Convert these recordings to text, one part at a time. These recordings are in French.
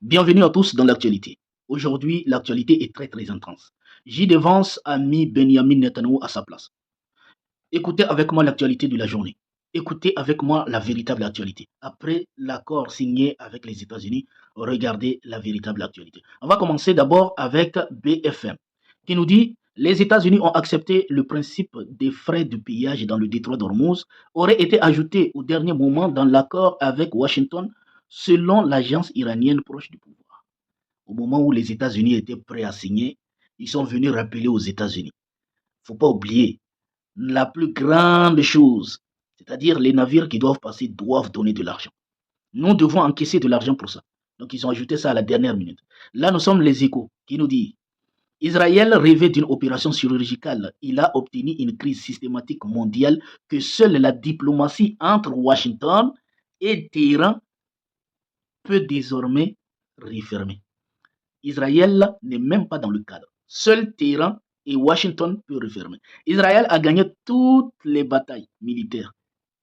Bienvenue à tous dans l'actualité. Aujourd'hui, l'actualité est très intense. J.D. Vance a mis Benjamin Netanyahu à sa place. Écoutez avec moi l'actualité de la journée. Écoutez avec moi la véritable actualité. Après l'accord signé avec les États-Unis, regardez la véritable actualité. On va commencer d'abord avec BFM qui nous dit les États-Unis ont accepté le principe des frais de pillage dans le détroit d'Ormuz aurait été ajouté au dernier moment dans l'accord avec Washington selon l'agence iranienne proche du pouvoir. Au moment où les États-Unis étaient prêts à signer, ils sont venus rappeler aux États-Unis. Il ne faut pas oublier, la plus grande chose, c'est-à-dire les navires qui doivent passer doivent donner de l'argent. Nous devons encaisser de l'argent pour ça. Donc ils ont ajouté ça à la dernière minute. Là, nous sommes les échos qui nous disent Israël rêvait d'une opération chirurgicale. Il a obtenu une crise systématique mondiale que seule la diplomatie entre Washington et Téhéran peut désormais refermer. Israël n'est même pas dans le cadre. Seul Téhéran et Washington peuvent refermer. Israël a gagné toutes les batailles militaires.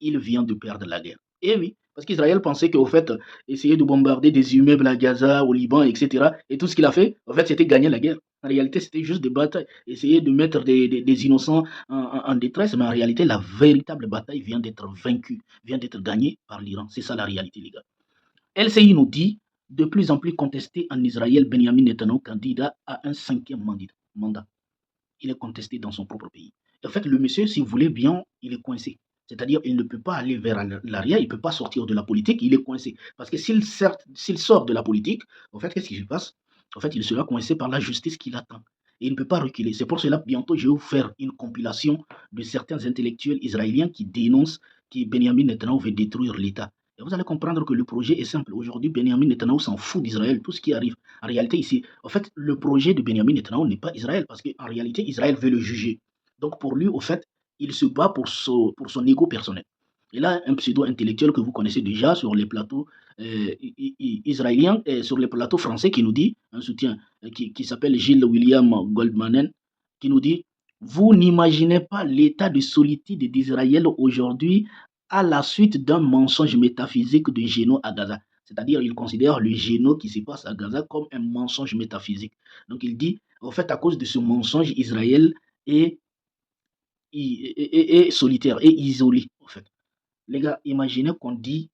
Il vient de perdre la guerre. Et oui, parce qu'Israël pensait qu'au fait, essayer de bombarder des immeubles à Gaza, au Liban, etc., et tout ce qu'il a fait, en fait, c'était gagner la guerre. En réalité, c'était juste des batailles. Essayer de mettre des innocents en détresse, mais en réalité, la véritable bataille vient d'être vaincue, vient d'être gagnée par l'Iran. C'est ça la réalité, les gars. LCI nous dit de plus en plus contesté en Israël, Benjamin Netanyahu, candidat à un cinquième mandat. Il est contesté dans son propre pays. En fait, le monsieur, si vous voulez bien, il est coincé. C'est-à-dire, il ne peut pas aller vers l'arrière, il ne peut pas sortir de la politique, il est coincé. Parce que s'il sort de la politique, en fait, qu'est-ce qui se passe? En fait, il sera coincé par la justice qui l'attend. Et il ne peut pas reculer. C'est pour cela, bientôt, je vais vous faire une compilation de certains intellectuels israéliens qui dénoncent que Benjamin Netanyahu veut détruire l'État. Et vous allez comprendre que le projet est simple. Aujourd'hui, Benjamin Netanyahu s'en fout d'Israël, tout ce qui arrive. En réalité, ici, en fait, le projet de Benjamin Netanyahu n'est pas Israël, parce qu'en réalité, Israël veut le juger. Donc, pour lui, au fait, il se bat pour son ego personnel. Il a un pseudo-intellectuel que vous connaissez déjà sur les plateaux israéliens et sur les plateaux français qui nous dit, un soutien qui s'appelle Gilles William Goldmanen, qui nous dit vous n'imaginez pas l'état de solitude d'Israël aujourd'hui à la suite d'un mensonge métaphysique de Géno à Gaza. C'est-à-dire, il considère le génocide qui se passe à Gaza comme un mensonge métaphysique. Donc, il dit, en fait, à cause de ce mensonge, Israël est, est solitaire, est isolé, en fait. Les gars, imaginez qu'on dit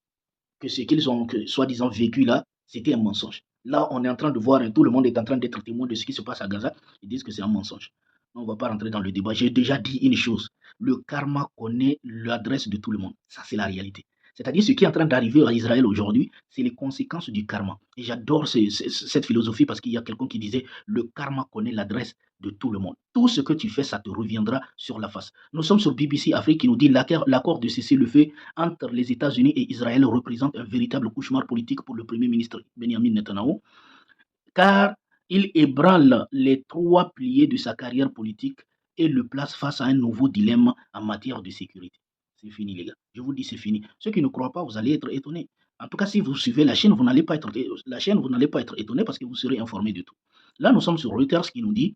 que ce qu'ils ont, soi-disant, vécu là, c'était un mensonge. Là, on est en train de voir, et tout le monde est en train d'être témoin de ce qui se passe à Gaza. Ils disent que c'est un mensonge. On ne va pas rentrer dans le débat. J'ai déjà dit une chose. Le karma connaît l'adresse de tout le monde. Ça, c'est la réalité. C'est-à-dire, ce qui est en train d'arriver à Israël aujourd'hui, c'est les conséquences du karma. Et j'adore cette philosophie parce qu'il y a quelqu'un qui disait, le karma connaît l'adresse de tout le monde. Tout ce que tu fais, ça te reviendra sur la face. Nous sommes sur BBC Afrique qui nous dit l'accord de cessez-le-feu entre les États-Unis et Israël représente un véritable cauchemar politique pour le Premier ministre Benjamin Netanyahu, car il ébranle les trois piliers de sa carrière politique et le place face à un nouveau dilemme en matière de sécurité. C'est fini, les gars. Je vous dis, c'est fini. Ceux qui ne croient pas, vous allez être étonnés. En tout cas, si vous suivez la chaîne, vous n'allez pas être étonné parce que vous serez informé de tout. Là, nous sommes sur Reuters qui nous dit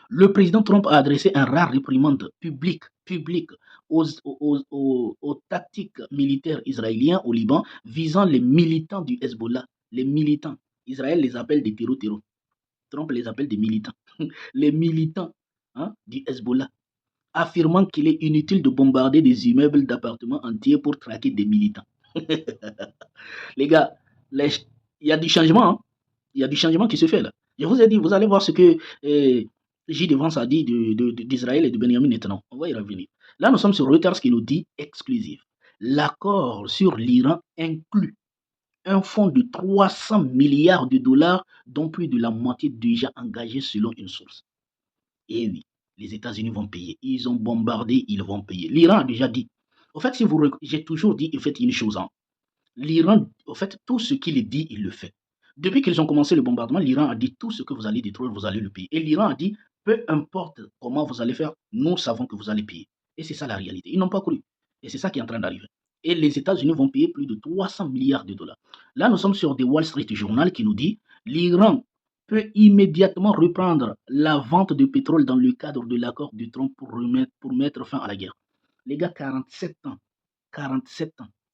le président Trump a adressé un rare réprimande publique aux tactiques militaires israéliens au Liban visant les militants du Hezbollah. Les militants. Israël les appelle des terreaux. Trump les appelle des militants. Les militants du Hezbollah, affirmant qu'il est inutile de bombarder des immeubles d'appartements entiers pour traquer des militants. Les gars, il y a du changement. Hein. Il y a du changement qui se fait là. Je vous ai dit, vous allez voir ce que J. Devance a dit d'Israël et de Benjamin Netanyahu. On va y revenir. Là, nous sommes sur Reuters qui nous dit exclusif. L'accord sur l'Iran inclut un fonds de 300 milliards de dollars, dont plus de la moitié déjà engagé selon une source. Et oui, les États-Unis vont payer. Ils ont bombardé, ils vont payer. L'Iran a déjà dit. En fait, si vous, j'ai toujours dit, faites une chose. Hein. L'Iran, en fait, tout ce qu'il dit, il le fait. Depuis qu'ils ont commencé le bombardement, l'Iran a dit tout ce que vous allez détruire, vous allez le payer. Et l'Iran a dit, peu importe comment vous allez faire, nous savons que vous allez payer. Et c'est ça la réalité. Ils n'ont pas cru. Et c'est ça qui est en train d'arriver. Et les États-Unis vont payer plus de 300 milliards de dollars. Là, nous sommes sur des Wall Street Journal qui nous dit, l'Iran peut immédiatement reprendre la vente de pétrole dans le cadre de l'accord de Trump pour mettre fin à la guerre. Les gars, 47 ans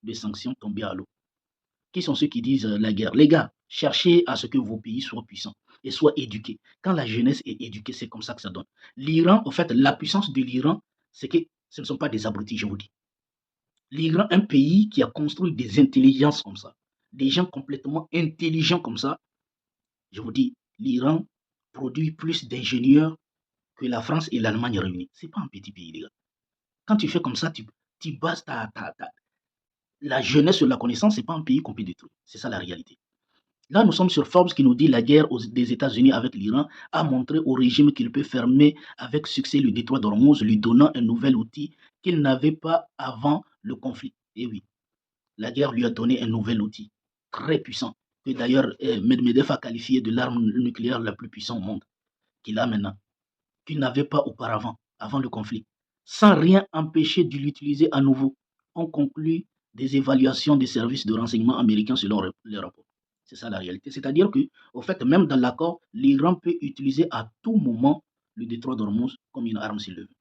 de sanctions tombées à l'eau. Qui sont ceux qui disent la guerre? Les gars, cherchez à ce que vos pays soient puissants et soient éduqués. Quand la jeunesse est éduquée, c'est comme ça que ça donne. L'Iran, en fait, la puissance de l'Iran, c'est que ce ne sont pas des abrutis, je vous dis. L'Iran, un pays qui a construit des intelligences comme ça, des gens complètement intelligents comme ça, je vous dis, l'Iran produit plus d'ingénieurs que la France et l'Allemagne réunis. C'est pas un petit pays, les gars. Quand tu fais comme ça, tu bases la jeunesse sur la connaissance, c'est pas un pays qu'on peut détruire. C'est ça la réalité. Là, nous sommes sur Forbes qui nous dit la guerre des États-Unis avec l'Iran a montré au régime qu'il peut fermer avec succès le détroit d'Ormuz, lui donnant un nouvel outil qu'il n'avait pas avant le conflit. Et oui, la guerre lui a donné un nouvel outil très puissant, que d'ailleurs Medvedev a qualifié de l'arme nucléaire la plus puissante au monde, qu'il a maintenant, qu'il n'avait pas auparavant, avant le conflit, sans rien empêcher de l'utiliser à nouveau. On conclut des évaluations des services de renseignement américains selon les rapports. C'est ça la réalité. C'est-à-dire que, au fait, même dans l'accord, l'Iran peut utiliser à tout moment le détroit d'Ormuz comme une arme s'il le veut.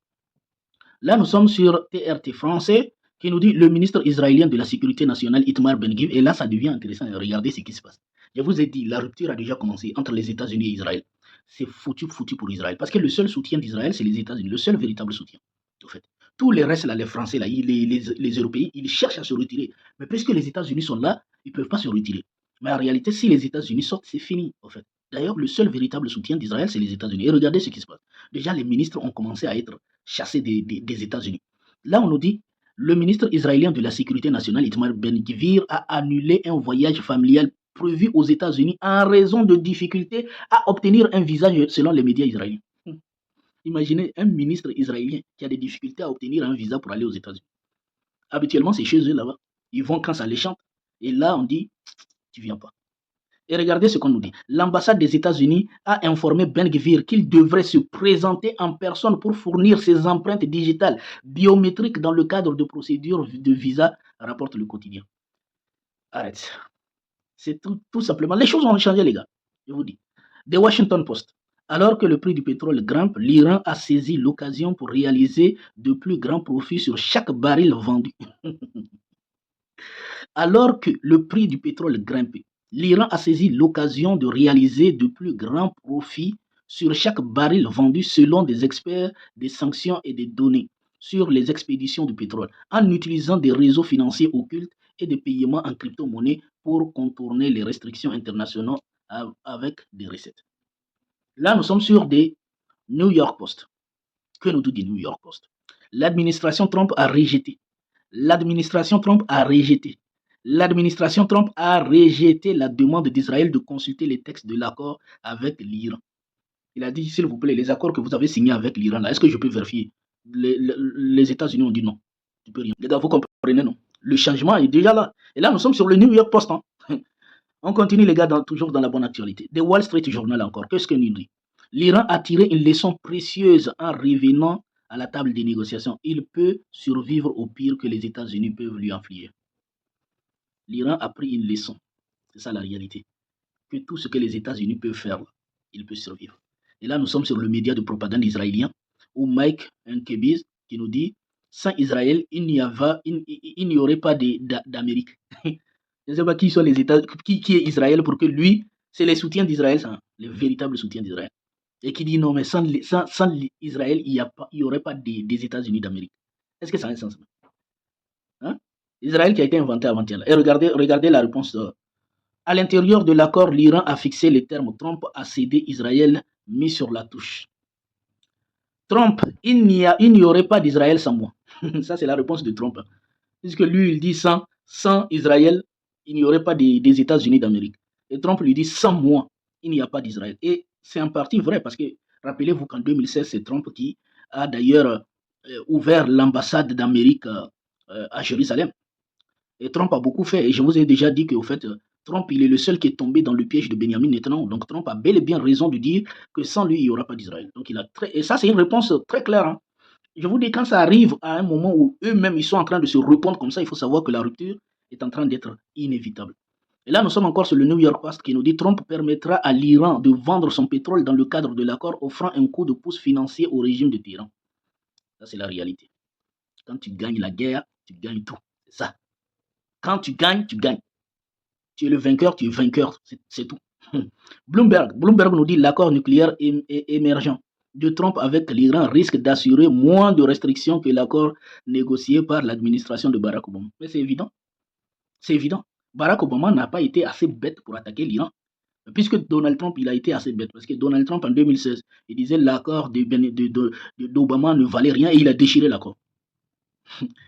Là, nous sommes sur TRT français qui nous dit le ministre israélien de la Sécurité nationale, Itamar Ben-Gvir, et là, ça devient intéressant. Regardez ce qui se passe. Je vous ai dit, la rupture a déjà commencé entre les États-Unis et Israël. C'est foutu pour Israël. Parce que le seul soutien d'Israël, c'est les États-Unis, le seul véritable soutien. En fait. Tous les restes, là, les Français, là, les Européens, ils cherchent à se retirer. Mais puisque les États-Unis sont là, ils ne peuvent pas se retirer. Mais en réalité, si les États-Unis sortent, c'est fini, en fait. D'ailleurs, le seul véritable soutien d'Israël, c'est les États-Unis. Et regardez ce qui se passe. Déjà, les ministres ont commencé à être chassés des États-Unis. Là, on nous dit, le ministre israélien de la Sécurité nationale, Itamar Ben-Gvir, a annulé un voyage familial prévu aux États-Unis en raison de difficultés à obtenir un visa selon les médias israéliens. Imaginez un ministre israélien qui a des difficultés à obtenir un visa pour aller aux États-Unis. Habituellement, c'est chez eux là-bas. Ils vont quand ça les chante. Et là, on dit, tu viens pas. Et regardez ce qu'on nous dit. L'ambassade des États-Unis a informé Ben-Gvir qu'il devrait se présenter en personne pour fournir ses empreintes digitales biométriques dans le cadre de procédures de visa, rapporte le quotidien. Arrête. C'est tout simplement. Les choses ont changé, les gars. Je vous dis. The Washington Post. Alors que le prix du pétrole grimpe, l'Iran a saisi l'occasion pour réaliser de plus grands profits sur chaque baril vendu. Alors que le prix du pétrole grimpe, l'Iran a saisi l'occasion de réaliser de plus grands profits sur chaque baril vendu selon des experts des sanctions et des données sur les expéditions du pétrole, en utilisant des réseaux financiers occultes et des paiements en crypto-monnaie pour contourner les restrictions internationales avec des recettes. Là, nous sommes sur des New York Post. Que nous dit New York Post? L'administration Trump a rejeté. L'administration Trump a rejeté. L'administration Trump a rejeté la demande d'Israël de consulter les textes de l'accord avec l'Iran. Il a dit, s'il vous plaît, les accords que vous avez signés avec l'Iran, est-ce que je peux vérifier? Les États-Unis ont dit non. Tu peux rien. Les gars, vous comprenez, non? Le changement est déjà là. Et là, nous sommes sur le New York Post. Hein. On continue, les gars, toujours dans la bonne actualité. The Wall Street Journal encore. Qu'est-ce qu'il nous dit? L'Iran a tiré une leçon précieuse en revenant à la table des négociations. Il peut survivre au pire que les États-Unis peuvent lui infliger. L'Iran a pris une leçon. C'est ça la réalité. Que tout ce que les États-Unis peuvent faire, il peut survivre. Et là, nous sommes sur le média de propagande israélien, où Mike Enkebiz qui nous dit, sans Israël, il n'y aurait pas d'Amérique. Je ne sais pas qui sont les États, qui est Israël pour que lui, c'est les soutiens d'Israël, les véritables soutiens d'Israël. Et qui dit non, mais sans Israël, il n'y aurait pas des États-Unis d'Amérique. Est-ce que ça a un sens? Hein? Israël qui a été inventé avant-hier. Et regardez la réponse. À l'intérieur de l'accord, l'Iran a fixé les termes. Trump a cédé Israël, mis sur la touche. Trump, il n'y aurait pas d'Israël sans moi. Ça, c'est la réponse de Trump. Puisque lui, il dit sans Israël, il n'y aurait pas des États-Unis d'Amérique. Et Trump lui dit sans moi, il n'y a pas d'Israël. Et c'est en partie vrai parce que rappelez-vous qu'en 2016, c'est Trump qui a d'ailleurs ouvert l'ambassade d'Amérique à Jérusalem. Et Trump a beaucoup fait. Et je vous ai déjà dit qu'au fait, Trump, il est le seul qui est tombé dans le piège de Benjamin Netanyahu. Donc Trump a bel et bien raison de dire que sans lui, il n'y aura pas d'Israël. Donc et ça, c'est une réponse très claire. Hein. Je vous dis, quand ça arrive à un moment où eux-mêmes, ils sont en train de se répondre comme ça, il faut savoir que la rupture est en train d'être inévitable. Et là, nous sommes encore sur le New York Post qui nous dit Trump permettra à l'Iran de vendre son pétrole dans le cadre de l'accord, offrant un coup de pouce financier au régime de Téhéran. Ça, c'est la réalité. Quand tu gagnes la guerre, tu gagnes tout. C'est ça. Quand tu gagnes, tu gagnes. Tu es le vainqueur, tu es vainqueur, c'est tout. Bloomberg nous dit l'accord nucléaire émergent de Trump avec l'Iran risque d'assurer moins de restrictions que l'accord négocié par l'administration de Barack Obama. Mais c'est évident, c'est évident. Barack Obama n'a pas été assez bête pour attaquer l'Iran. Puisque Donald Trump, il a été assez bête. Parce que Donald Trump, en 2016, il disait l'accord d'Obama ne valait rien et il a déchiré l'accord.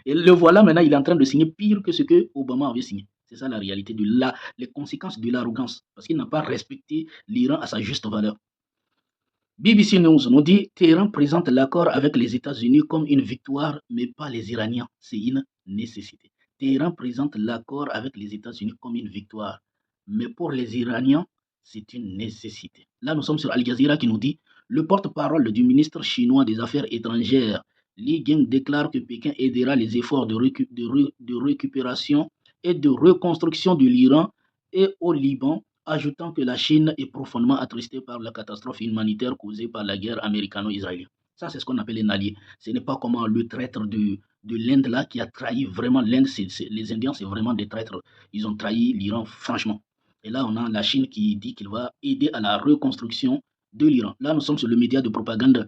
Et le voilà maintenant, il est en train de signer pire que ce que Obama avait signé. C'est ça la réalité, les conséquences de l'arrogance. Parce qu'il n'a pas respecté l'Iran à sa juste valeur. BBC News nous dit Téhéran présente l'accord avec les États-Unis comme une victoire, mais pas les Iraniens. C'est une nécessité. Téhéran présente l'accord avec les États-Unis comme une victoire, mais pour les Iraniens, c'est une nécessité. Là, nous sommes sur Al Jazeera qui nous dit le porte-parole du ministre chinois des Affaires étrangères, Li Geng, déclare que Pékin aidera les efforts de récupération et de reconstruction de l'Iran et au Liban, ajoutant que la Chine est profondément attristée par la catastrophe humanitaire causée par la guerre américano-israélienne. Ça, c'est ce qu'on appelle un allié. Ce n'est pas comme le traître de l'Inde là qui a trahi vraiment l'Inde. Les Indiens, c'est vraiment des traîtres. Ils ont trahi l'Iran, franchement. Et là, on a la Chine qui dit qu'il va aider à la reconstruction de l'Iran. Là, nous sommes sur le média de propagande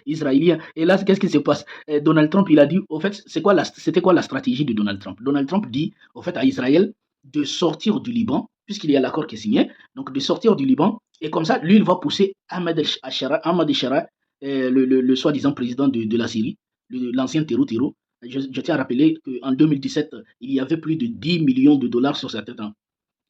israélien. Et là, qu'est-ce qui se passe? Donald Trump, il a dit, au fait, c'était quoi la stratégie de Donald Trump? Donald Trump dit, au fait, à Israël de sortir du Liban, puisqu'il y a l'accord qui est signé, donc de sortir du Liban, et comme ça, lui, il va pousser Ahmed Shara, le soi-disant président de la Syrie, l'ancien terreau. Je tiens à rappeler qu'en 2017, il y avait plus de 10 millions de dollars sur sa tête.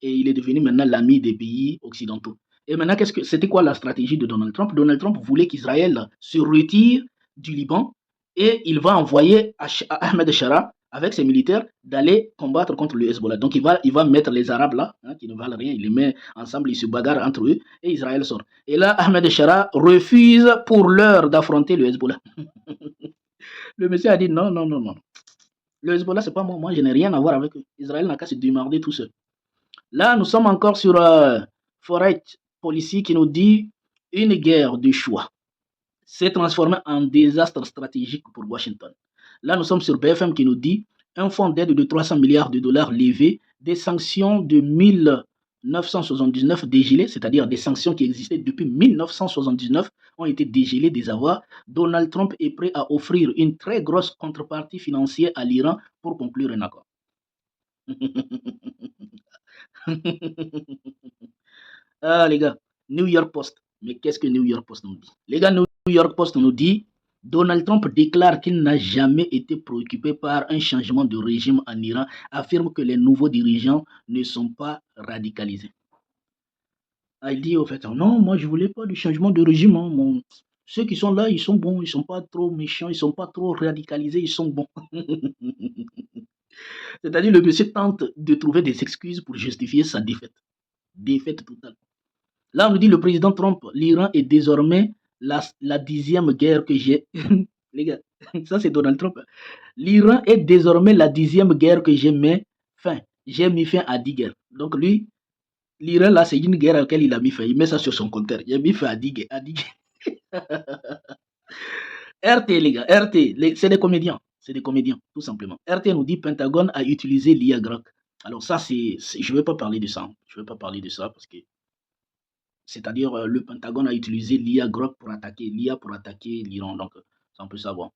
Et il est devenu maintenant l'ami des pays occidentaux. Et maintenant, c'était quoi la stratégie de Donald Trump? Donald Trump voulait qu'Israël se retire du Liban et il va envoyer Ahmed Shara avec ses militaires d'aller combattre contre le Hezbollah. Donc il va mettre les Arabes là, qui ne valent rien, il les met ensemble, ils se bagarrent entre eux et Israël sort. Et là, Ahmed Shara refuse pour l'heure d'affronter le Hezbollah. Le monsieur a dit non. Le Hezbollah, c'est pas moi, je n'ai rien à voir avec eux. Israël n'a qu'à se démarrer tout seul. Là, nous sommes encore sur Forêt Policy qui nous dit une guerre de choix s'est transformée en désastre stratégique pour Washington. Là, nous sommes sur BFM qui nous dit un fonds d'aide de 300 milliards de dollars levé, des sanctions de 1979 dégelées, c'est-à-dire des sanctions qui existaient depuis 1979 ont été dégelées des avoirs. Donald Trump est prêt à offrir une très grosse contrepartie financière à l'Iran pour conclure un accord. Ah, les gars, New York Post. Mais qu'est-ce que New York Post nous dit? Les gars, New York Post nous dit Donald Trump déclare qu'il n'a jamais été préoccupé par un changement de régime en Iran, affirme que les nouveaux dirigeants ne sont pas radicalisés. Ah, il dit au fait, non, moi je voulais pas de changement de régime. Ceux qui sont là, ils sont bons, ils sont pas trop méchants, ils sont pas trop radicalisés, ils sont bons. C'est-à-dire le monsieur tente de trouver des excuses pour justifier sa défaite. Défaite totale. Là, on nous dit le président Trump, l'Iran est désormais la 10e guerre que j'ai. Les gars, ça c'est Donald Trump. L'Iran est désormais la 10e guerre que j'ai mis fin. J'ai mis fin à 10 guerres. Donc lui, l'Iran là, c'est une guerre à laquelle il a mis fin. Il met ça sur son compteur. Il a mis fin à 10 guerres. RT, les gars, RT, c'est des comédiens. C'est des comédiens, tout simplement. RT nous dit Pentagone a utilisé l'IA Grok. Alors ça, je ne vais pas parler de ça. Je ne vais pas parler de ça parce que c'est-à-dire le Pentagone a utilisé l'IA Grok pour attaquer l'Iran. Donc, ça on peut savoir.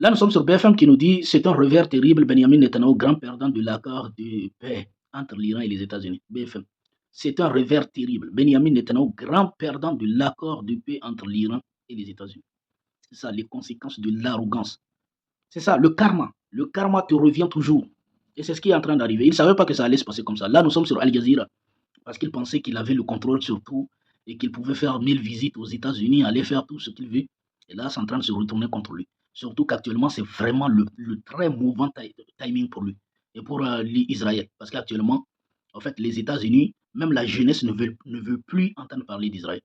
Là, nous sommes sur BFM qui nous dit c'est un revers terrible. Benjamin Netanyahu, grand perdant de l'accord de paix entre l'Iran et les États-Unis. BFM. C'est un revers terrible. Benjamin Netanyahu, grand perdant de l'accord de paix entre l'Iran et les États-Unis. C'est ça, les conséquences de l'arrogance. C'est ça, le karma. Le karma te revient toujours. Et c'est ce qui est en train d'arriver. Il ne savait pas que ça allait se passer comme ça. Là, nous sommes sur Al Jazeera. Parce qu'il pensait qu'il avait le contrôle sur tout et qu'il pouvait faire 1000 visites aux États-Unis, aller faire tout ce qu'il veut. Et là, c'est en train de se retourner contre lui. Surtout qu'actuellement, c'est vraiment le très mouvant timing pour lui et pour Israël. Parce qu'actuellement, en fait, les États-Unis, même la jeunesse ne veut plus entendre parler d'Israël.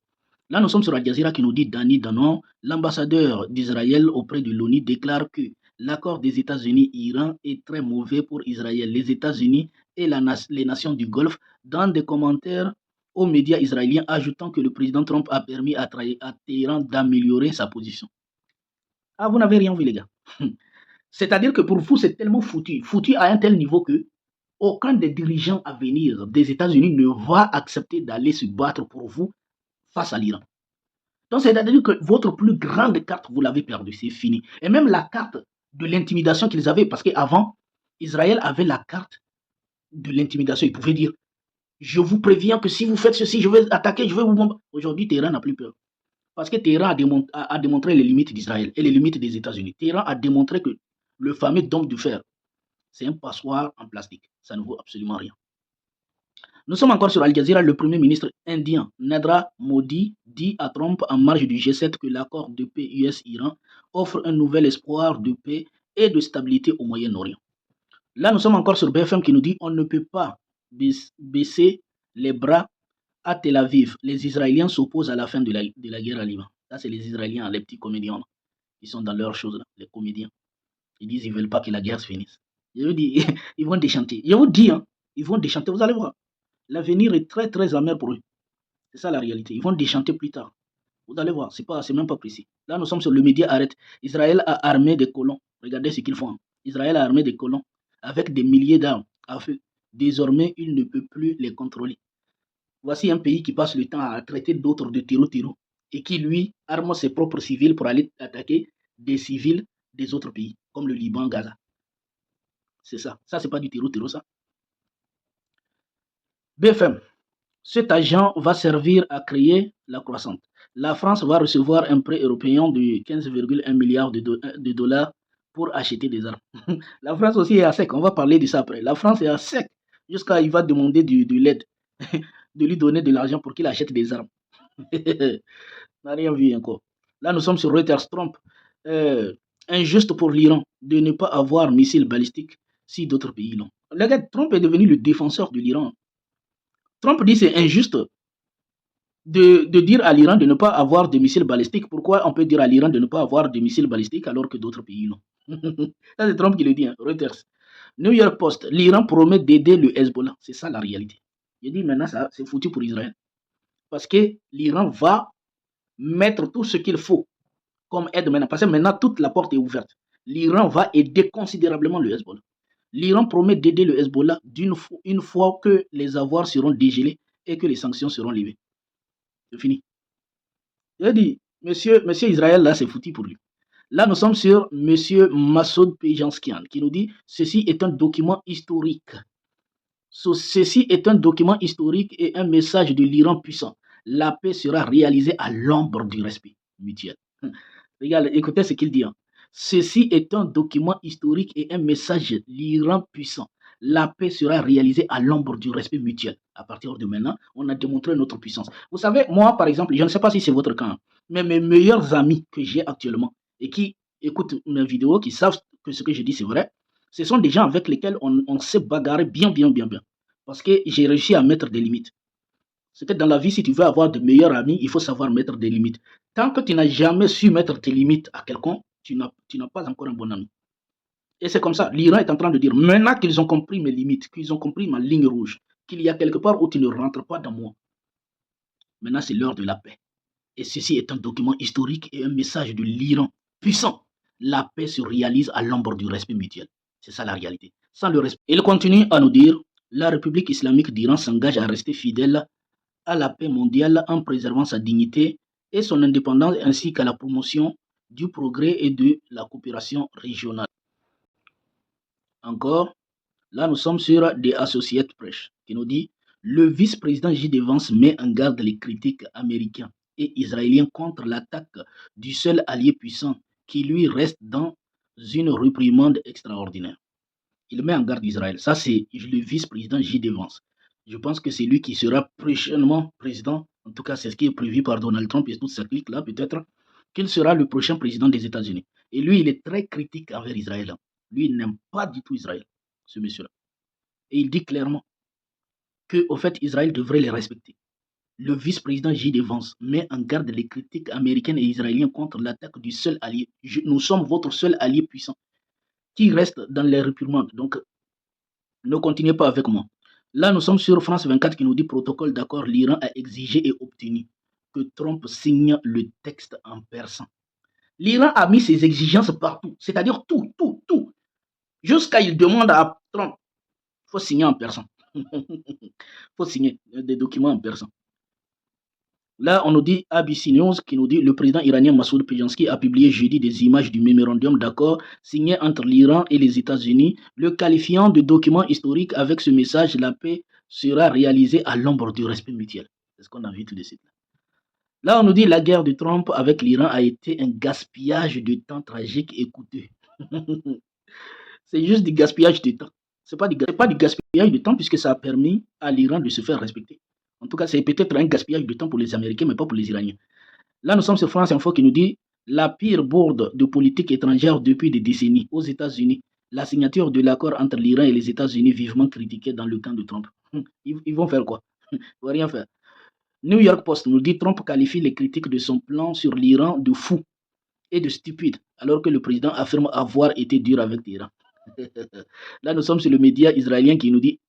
Là, nous sommes sur Al Jazeera qui nous dit Dani Danon, l'ambassadeur d'Israël auprès de l'ONU, déclare que l'accord des États-Unis-Iran est très mauvais pour Israël. Les États-Unis et les nations du Golfe dans des commentaires aux médias israéliens, ajoutant que le président Trump a permis à Téhéran d'améliorer sa position. Ah, vous n'avez rien vu, les gars. C'est-à-dire que pour vous, c'est tellement foutu. Foutu à un tel niveau que aucun des dirigeants à venir des États-Unis ne va accepter d'aller se battre pour vous face à l'Iran. Donc, c'est-à-dire que votre plus grande carte, vous l'avez perdue, c'est fini. Et même la carte de l'intimidation qu'ils avaient, parce qu'avant, Israël avait la carte de l'intimidation. Il pouvait dire, je vous préviens que si vous faites ceci, je vais attaquer, je vais vous bombarder. Aujourd'hui, Téhéran n'a plus peur. Parce que Téhéran a démontré les limites d'Israël et les limites des États-Unis. Téhéran a démontré que le fameux dôme de fer, c'est un passoire en plastique. Ça ne vaut absolument rien. Nous sommes encore sur Al Jazeera. Le premier ministre indien Narendra Modi dit à Trump en marge du G7 que l'accord de paix US-Iran offre un nouvel espoir de paix et de stabilité au Moyen-Orient. Là, nous sommes encore sur BFM qui nous dit on ne peut pas baisser les bras à Tel Aviv. Les Israéliens s'opposent à la fin de la guerre à Liban. Ça, c'est les Israéliens, les petits comédiens qui sont dans leurs choses, là, les comédiens. Ils disent qu'ils ne veulent pas que la guerre se finisse. Je vous dis, ils vont déchanter. Je vous dis, hein, ils vont déchanter, vous allez voir. L'avenir est très très amer pour eux. C'est ça la réalité. Ils vont déchanter plus tard. Vous allez voir, c'est même pas précis. Là, nous sommes sur le média arrête. Israël a armé des colons. Regardez ce qu'ils font. Israël a armé des colons avec des milliers d'armes à feu. Désormais, il ne peut plus les contrôler. Voici un pays qui passe le temps à traiter d'autres de terreau et qui, lui, arme ses propres civils pour aller attaquer des civils des autres pays, comme le Liban, Gaza. C'est ça. Ça, c'est pas du terreau, ça. BFM. Cet argent va servir à créer la croissance. La France va recevoir un prêt européen de 15,1 milliards de dollars pour acheter des armes. La France aussi est à sec, on va parler de ça après. La France est à sec jusqu'à il va demander de l'aide, de lui donner de l'argent pour qu'il achète des armes. On n'a rien vu encore. Là, nous sommes sur Reuters. Trump. Injuste pour l'Iran de ne pas avoir missiles balistiques si d'autres pays l'ont. Le gars, Trump est devenu le défenseur de l'Iran. Trump dit c'est injuste de dire à l'Iran de ne pas avoir de missiles balistiques. Pourquoi on peut dire à l'Iran de ne pas avoir de missiles balistiques alors que d'autres pays l'ont? Ça, c'est Trump qui le dit, hein. Reuters. New York Post, l'Iran promet d'aider le Hezbollah. C'est ça la réalité. Je dis maintenant, ça, c'est foutu pour Israël. Parce que l'Iran va mettre tout ce qu'il faut comme aide maintenant. Parce que maintenant, toute la porte est ouverte. L'Iran va aider considérablement le Hezbollah. L'Iran promet d'aider le Hezbollah une fois que les avoirs seront dégelés et que les sanctions seront levées. C'est fini. Il a dit, monsieur Israël, là, c'est foutu pour lui. Là, nous sommes sur monsieur Massoud Pejanskian qui nous dit, ceci est un document historique. Ceci est un document historique et un message de l'Iran puissant. La paix sera réalisée à l'ombre du respect mutuel. Regarde, écoutez ce qu'il dit. Hein. Ceci est un document historique et un message de l'Iran puissant. La paix sera réalisée à l'ombre du respect mutuel. À partir de maintenant, on a démontré notre puissance. Vous savez, moi, par exemple, je ne sais pas si c'est votre cas, mais mes meilleurs amis que j'ai actuellement et qui écoutent mes vidéos, qui savent que ce que je dis c'est vrai, ce sont des gens avec lesquels on s'est bagarré bien. Parce que j'ai réussi à mettre des limites. C'est que dans la vie, si tu veux avoir de meilleurs amis, il faut savoir mettre des limites. Tant que tu n'as jamais su mettre tes limites à quelqu'un, tu n'as pas encore un bon ami. Et c'est comme ça. L'Iran est en train de dire, maintenant qu'ils ont compris mes limites, qu'ils ont compris ma ligne rouge, qu'il y a quelque part où tu ne rentres pas dans moi. Maintenant, c'est l'heure de la paix. Et ceci est un document historique et un message de l'Iran puissant. La paix se réalise à l'ombre du respect mutuel. C'est ça la réalité. Sans le respect. Il continue à nous dire, la République islamique d'Iran s'engage à rester fidèle à la paix mondiale en préservant sa dignité et son indépendance ainsi qu'à la promotion du progrès et de la coopération régionale. Encore, là nous sommes sur des Associated Press qui nous dit le vice-président J.D. Vance met en garde les critiques américains et israéliens contre l'attaque du seul allié puissant qui lui reste dans une réprimande extraordinaire. Il met en garde Israël. Ça, c'est le vice-président J.D. Vance. Je pense que c'est lui qui sera prochainement président. En tout cas, c'est ce qui est prévu par Donald Trump et toute cette clique-là, peut-être qu'il sera le prochain président des États-Unis. Et lui, il est très critique envers Israël. Lui, il n'aime pas du tout Israël, ce monsieur-là. Et il dit clairement qu'au fait, Israël devrait les respecter. Le vice-président J.D. Vance met en garde les critiques américaines et israéliennes contre l'attaque du seul allié. Nous sommes votre seul allié puissant qui reste dans les réprimandes. Donc, ne continuez pas avec moi. Là, nous sommes sur France 24 qui nous dit protocole d'accord. L'Iran a exigé et obtenu que Trump signe le texte en persan. L'Iran a mis ses exigences partout, c'est-à-dire tout. Jusqu'à il demande à Trump faut signer en persan. Faut signer des documents en persan. Là, on nous dit ABC News qui nous dit le président iranien Massoud Pezeshkian a publié jeudi des images du mémorandum d'accord signé entre l'Iran et les États-Unis, le qualifiant de document historique. Avec ce message, la paix sera réalisée à l'ombre du respect mutuel. C'est ce qu'on a vu tout de suite. Là, on nous dit la guerre de Trump avec l'Iran a été un gaspillage de temps tragique et coûteux. C'est juste du gaspillage de temps. Ce n'est pas du gaspillage de temps puisque ça a permis à l'Iran de se faire respecter. En tout cas, c'est peut-être un gaspillage de temps pour les Américains, mais pas pour les Iraniens. Là, nous sommes sur France Info qui nous dit la pire bourde de politique étrangère depuis des décennies aux États-Unis. La signature de l'accord entre l'Iran et les États-Unis vivement critiquée dans le camp de Trump. Ils vont faire quoi? Ils vont rien faire. New York Post nous dit Trump qualifie les critiques de son plan sur l'Iran de fou et de stupide, alors que le président affirme avoir été dur avec l'Iran. Là, nous sommes sur le média israélien qui nous dit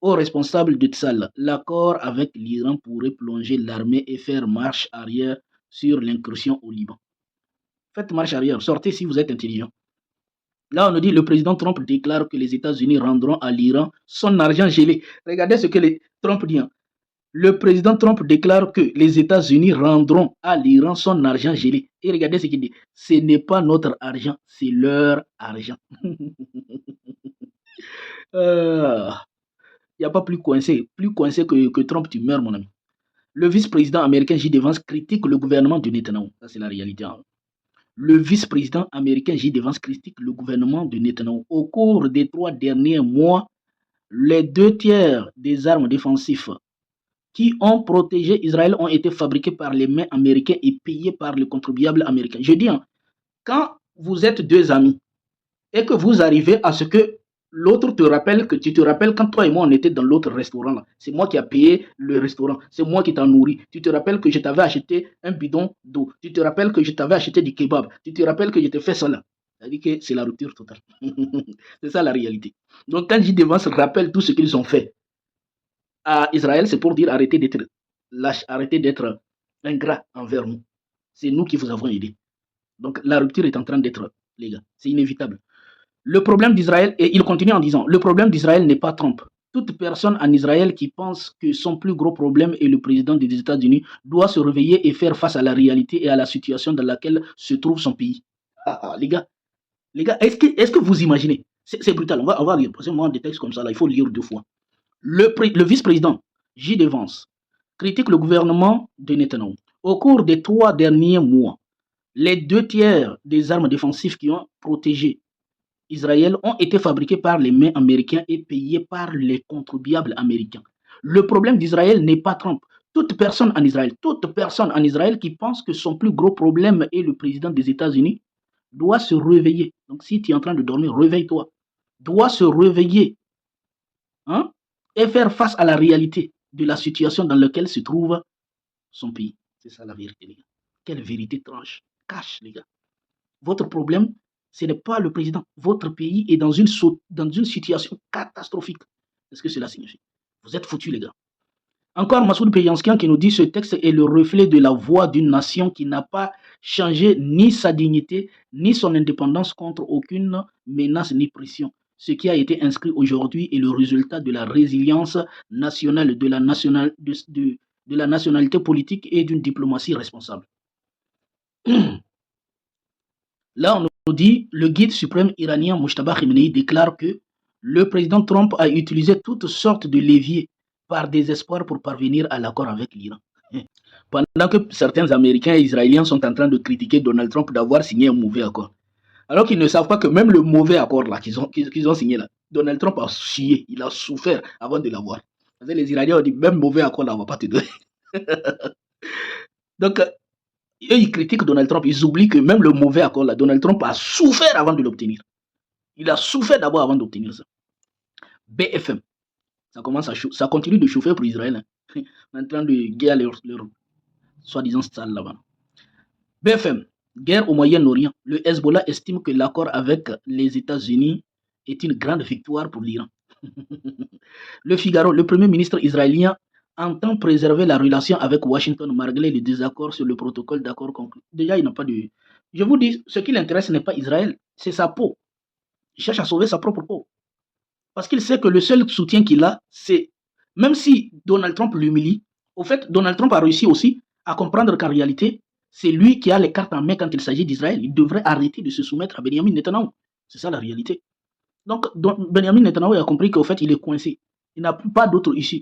aux responsables de Tzal, l'accord avec l'Iran pourrait plonger l'armée et faire marche arrière sur l'incursion au Liban. Faites marche arrière, sortez si vous êtes intelligent. Là, on nous dit le président Trump déclare que les États-Unis rendront à l'Iran son argent gelé. Regardez ce que Trump dit. Le président Trump déclare que les États-Unis rendront à l'Iran son argent gelé. Et regardez ce qu'il dit. Ce n'est pas notre argent, c'est leur argent. Il n'y a pas plus coincé que Trump, tu meurs, mon ami. Le vice-président américain J.D. Vance critique le gouvernement de Netanyahu. Ça, c'est la réalité. Le vice-président américain J.D. Vance critique le gouvernement de Netanyahu. Au cours des 3 derniers mois, les 2 tiers des armes défensives qui ont protégé Israël ont été fabriqués par les mains américains et payés par le contribuable américain. Je dis, quand vous êtes 2 amis et que vous arrivez à ce que l'autre te rappelle que tu te rappelles quand toi et moi on était dans l'autre restaurant là, c'est moi qui ai payé le restaurant, c'est moi qui t'ai nourri. Tu te rappelles que je t'avais acheté un bidon d'eau, tu te rappelles que je t'avais acheté du kebab, tu te rappelles que je t'ai fait ça là. C'est-à-dire que c'est la rupture totale. C'est ça la réalité. Donc quand J.D. Vance rappelle tout ce qu'ils ont fait à Israël, c'est pour dire arrêtez d'être lâche, arrêtez d'être ingrat envers nous. C'est nous qui vous avons aidé. Donc la rupture est en train d'être, les gars, c'est inévitable. Le problème d'Israël, et il continue en disant, le problème d'Israël n'est pas Trump. Toute personne en Israël qui pense que son plus gros problème est le président des États-Unis doit se réveiller et faire face à la réalité et à la situation dans laquelle se trouve son pays. Les gars, est-ce que vous imaginez? C'est brutal, on va lire, parce que moi, des textes comme ça, là, il faut lire 2 fois. Le vice-président J.D. Vance critique le gouvernement de Netanyahu. Au cours des 3 derniers mois, les 2 tiers des armes défensives qui ont protégé Israël ont été fabriqués par les mains américains et payés par les contribuables américains. Le problème d'Israël n'est pas Trump. Toute personne en Israël qui pense que son plus gros problème est le président des États-Unis doit se réveiller. Donc si tu es en train de dormir, réveille-toi. Doit se réveiller et faire face à la réalité de la situation dans laquelle se trouve son pays. C'est ça la vérité, les gars. Quelle vérité tranche, cache, les gars. Votre problème, ce n'est pas le président. Votre pays est dans une situation catastrophique. Qu'est-ce que cela signifie? Vous êtes foutus, les gars. Encore Massoud Pezeshkian qui nous dit ce texte est le reflet de la voix d'une nation qui n'a pas changé ni sa dignité, ni son indépendance contre aucune menace ni pression. Ce qui a été inscrit aujourd'hui est le résultat de la résilience nationale, de la nationalité politique et d'une diplomatie responsable. Là, on nous dit, le guide suprême iranien Mojtaba Khamenei déclare que le président Trump a utilisé toutes sortes de leviers par désespoir pour parvenir à l'accord avec l'Iran. Pendant que certains Américains et Israéliens sont en train de critiquer Donald Trump d'avoir signé un mauvais accord. Alors qu'ils ne savent pas que même le mauvais accord là qu'ils ont signé là, Donald Trump a chié, il a souffert avant de l'avoir. Les Iraniens ont dit, même mauvais accord là, on ne va pas te donner. Donc, eux, ils critiquent Donald Trump, ils oublient que même le mauvais accord là, Donald Trump a souffert avant de l'obtenir. Il a souffert d'abord avant d'obtenir ça. BFM, ça continue de chauffer pour Israël. On est en train de guerre leur soi-disant salle là-bas. BFM, guerre au Moyen-Orient. Le Hezbollah estime que l'accord avec les États-Unis est une grande victoire pour l'Iran. Le Figaro, le premier ministre israélien entend préserver la relation avec Washington malgré les désaccords sur le protocole d'accord conclu. Déjà, il n'a pas de... Je vous dis, ce qui l'intéresse n'est pas Israël, c'est sa peau. Il cherche à sauver sa propre peau. Parce qu'il sait que le seul soutien qu'il a, c'est, même si Donald Trump l'humilie, au fait, Donald Trump a réussi aussi à comprendre qu'en réalité, c'est lui qui a les cartes en main quand il s'agit d'Israël. Il devrait arrêter de se soumettre à Benjamin Netanyahu. C'est ça la réalité. Donc, Benjamin Netanyahu a compris qu'au fait, il est coincé. Il n'a pas d'autre issue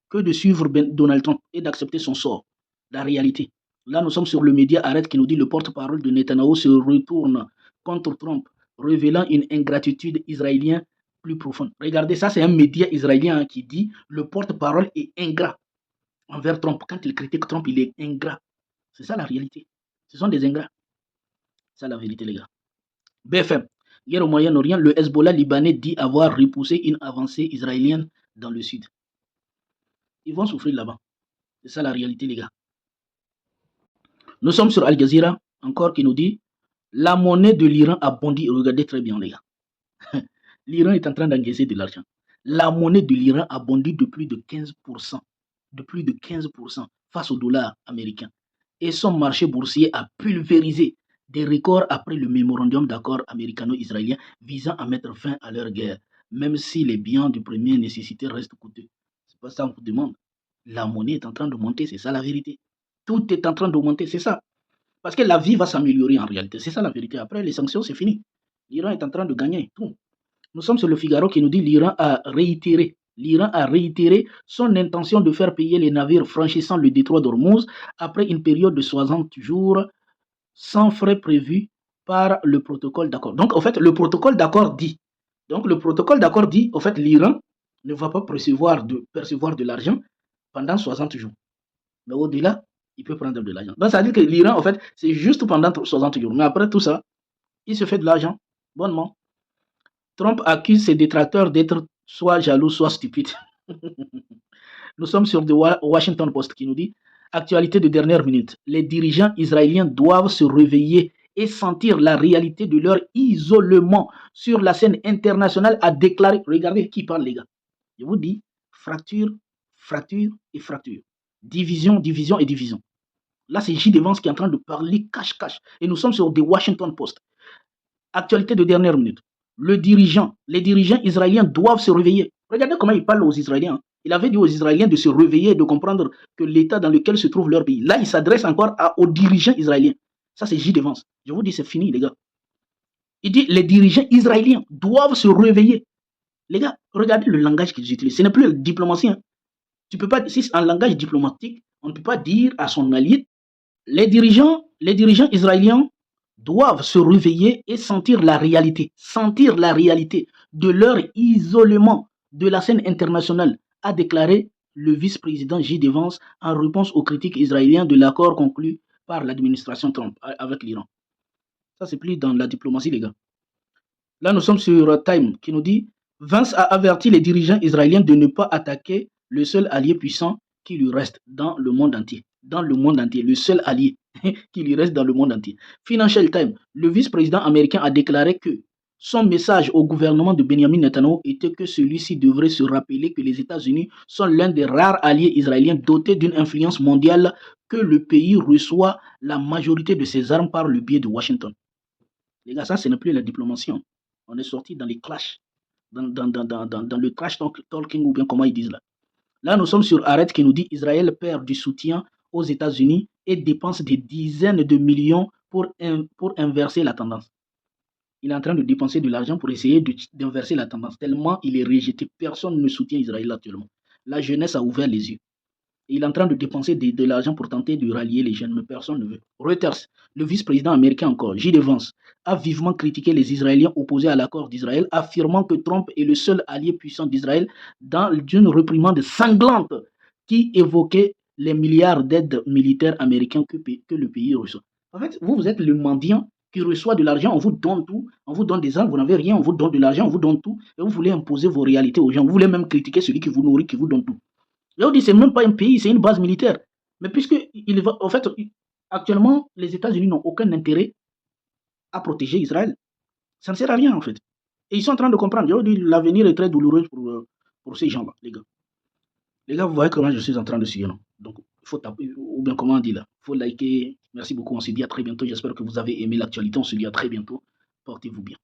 que de suivre Donald Trump et d'accepter son sort. La réalité. Là, nous sommes sur le média Arrête qui nous dit le porte-parole de Netanyahu se retourne contre Trump, révélant une ingratitude israélienne plus profonde. Regardez, ça, c'est un média israélien qui dit le porte-parole est ingrat envers Trump. Quand il critique Trump, il est ingrat. C'est ça la réalité. Ce sont des ingrats. C'est ça la vérité, les gars. BFM. Guerre au Moyen-Orient, le Hezbollah libanais dit avoir repoussé une avancée israélienne dans le sud. Ils vont souffrir là-bas. C'est ça la réalité, les gars. Nous sommes sur Al Jazeera, encore qui nous dit la monnaie de l'Iran a bondi. Regardez très bien, les gars. L'Iran est en train d'encaisser de l'argent. La monnaie de l'Iran a bondi de plus de 15%. De plus de 15% face au dollar américain. Et son marché boursier a pulvérisé des records après le mémorandum d'accord américano-israélien visant à mettre fin à leur guerre, même si les biens de première nécessité restent coûteux. C'est pas ça qu'on vous demande. La monnaie est en train de monter, c'est ça la vérité. Tout est en train d'augmenter, c'est ça. Parce que la vie va s'améliorer en réalité, c'est ça la vérité. Après les sanctions, c'est fini. L'Iran est en train de gagner tout. Nous sommes sur le Figaro qui nous dit l'Iran a réitéré son intention de faire payer les navires franchissant le détroit d'Ormuz après une période de 60 jours sans frais prévus par le protocole d'accord. Donc, en fait, le protocole d'accord dit, au fait, l'Iran ne va pas percevoir de l'argent pendant 60 jours. Mais au-delà, il peut prendre de l'argent. Donc, ça veut dire que l'Iran, en fait, c'est juste pendant 60 jours. Mais après tout ça, il se fait de l'argent, bonnement. Trump accuse ses détracteurs d'être soit jaloux, soit stupides. Nous sommes sur The Washington Post qui nous dit actualité de dernière minute. Les dirigeants israéliens doivent se réveiller et sentir la réalité de leur isolement sur la scène internationale, a déclaré. Regardez qui parle, les gars. Je vous dis fracture, fracture et fracture. Division, division et division. Là, c'est J. Vance qui est en train de parler cache-cache. Et nous sommes sur The Washington Post. Actualité de dernière minute. Les dirigeants israéliens doivent se réveiller. Regardez comment il parle aux Israéliens. Il avait dit aux Israéliens de se réveiller et de comprendre que l'état dans lequel se trouve leur pays. Là, il s'adresse encore aux dirigeants israéliens. Ça, c'est J. Vance. Je vous dis, c'est fini, les gars. Il dit, les dirigeants israéliens doivent se réveiller. Les gars, regardez le langage qu'ils utilisent. Ce n'est plus la diplomatie. Hein. Tu peux pas, si c'est un langage diplomatique, on ne peut pas dire à son allié, les dirigeants israéliens doivent se réveiller et sentir la réalité de leur isolement de la scène internationale, a déclaré le vice-président J. Vance en réponse aux critiques israéliennes de l'accord conclu par l'administration Trump avec l'Iran. Ça, c'est plus dans la diplomatie, les gars. Là, nous sommes sur Time qui nous dit Vance a averti les dirigeants israéliens de ne pas attaquer le seul allié puissant qui lui reste dans le monde entier. Le seul allié qui lui reste dans le monde entier. Financial Times, le vice-président américain a déclaré que son message au gouvernement de Benjamin Netanyahu était que celui-ci devrait se rappeler que les États-Unis sont l'un des rares alliés israéliens dotés d'une influence mondiale, que le pays reçoit la majorité de ses armes par le biais de Washington. Les gars, ça, ce n'est plus la diplomatie. On est sorti dans les clashs, dans le trash talking, ou bien comment ils disent là. Là, nous sommes sur Arrête qui nous dit Israël perd du soutien aux États-Unis et dépense des dizaines de millions pour inverser la tendance. Il est en train de dépenser de l'argent pour essayer d'inverser la tendance, tellement il est rejeté. Personne ne soutient Israël actuellement. La jeunesse a ouvert les yeux. Et il est en train de dépenser de l'argent pour tenter de rallier les jeunes, mais personne ne veut. Reuters, le vice-président américain encore, J. Vance, a vivement critiqué les Israéliens opposés à l'accord d'Israël, affirmant que Trump est le seul allié puissant d'Israël dans une réprimande sanglante qui évoquait les milliards d'aides militaires américaines que le pays reçoit. En fait, vous êtes le mendiant qui reçoit de l'argent, on vous donne tout, on vous donne des armes, vous n'avez rien, on vous donne de l'argent, on vous donne tout, et vous voulez imposer vos réalités aux gens, vous voulez même critiquer celui qui vous nourrit, qui vous donne tout. Là, on dit c'est même pas un pays, c'est une base militaire. Mais puisque, en fait, actuellement, les États-Unis n'ont aucun intérêt à protéger Israël. Ça ne sert à rien, en fait. Et ils sont en train de comprendre. Je dis, l'avenir est très douloureux pour ces gens-là, les gars. Les gars, vous voyez comment je suis en train de suivre. Donc, il faut taper, ou bien comment on dit là. Il faut liker. Merci beaucoup. On se dit à très bientôt. J'espère que vous avez aimé l'actualité. On se dit à très bientôt. Portez-vous bien.